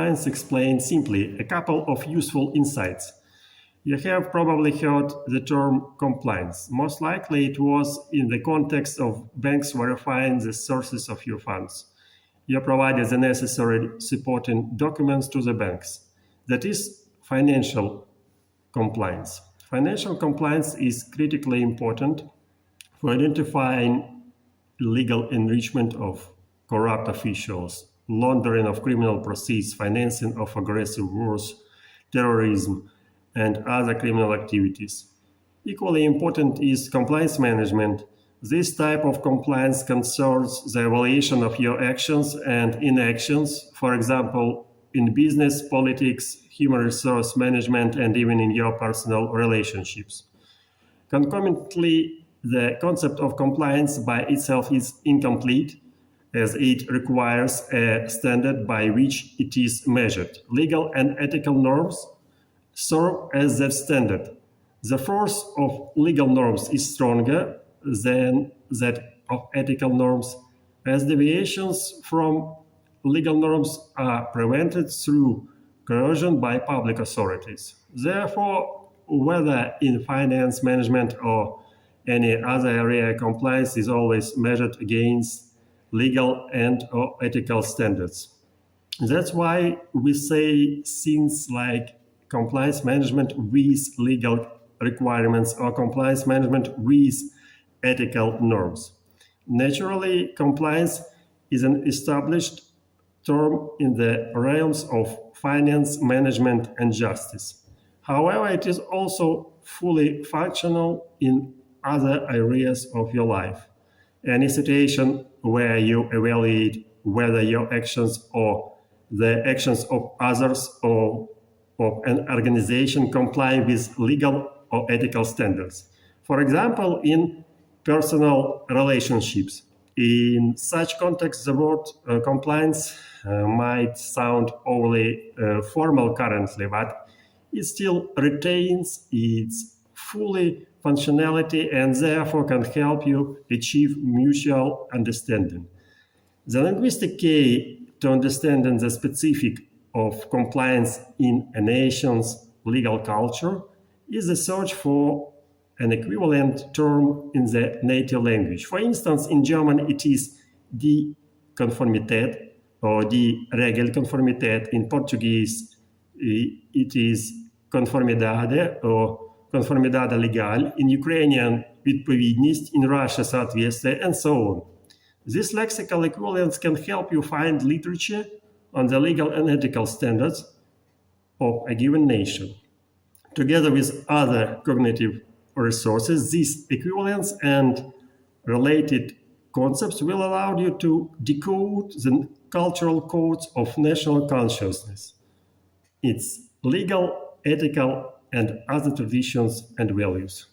compliance explains simply a couple of useful insights. You have probably heard the term compliance. Most likely it was in the context of banks verifying the sources of your funds. You provided the necessary supporting documents to the banks. That is financial compliance. Financial compliance is critically important for identifying illegal enrichment of corrupt officials, laundering of criminal proceeds, financing of aggressive wars, terrorism, and other criminal activities. Equally important is compliance management. This type of compliance concerns the evaluation of your actions and inactions, for example, in business, politics, human resource management, and even in your personal relationships. Concomitantly, the concept of compliance by itself is incomplete, as it requires a standard by which it is measured. Legal and ethical norms serve as that standard. The force of legal norms is stronger than that of ethical norms, as deviations from legal norms are prevented through coercion by public authorities. Therefore, whether in finance management or any other area, compliance is always measured against legal and or ethical standards. That's why we say things like compliance management with legal requirements or compliance management with ethical norms. Naturally, compliance is an established term in the realms of finance, management, and justice. However, it is also fully functional in other areas of your life. Any situation where you evaluate whether your actions or the actions of others or of an organization comply with legal or ethical standards. For example, in personal relationships. In such context, the word compliance might sound overly formal currently, but it still retains its fully functionality and therefore can help you achieve mutual understanding. The linguistic key to understanding the specific of compliance in a nation's legal culture is the search for an equivalent term in the native language. For instance, in German, it is die Konformität or die Regelkonformität. In Portuguese, it is conformidade or conformidade legal. In Ukrainian, відповідність. In Russia, соответствие, and so on. These lexical equivalents can help you find literature on the legal and ethical standards of a given nation. Together with other cognitive resources, these equivalents and related concepts will allow you to decode the cultural codes of national consciousness, its legal, ethical, and other traditions and values.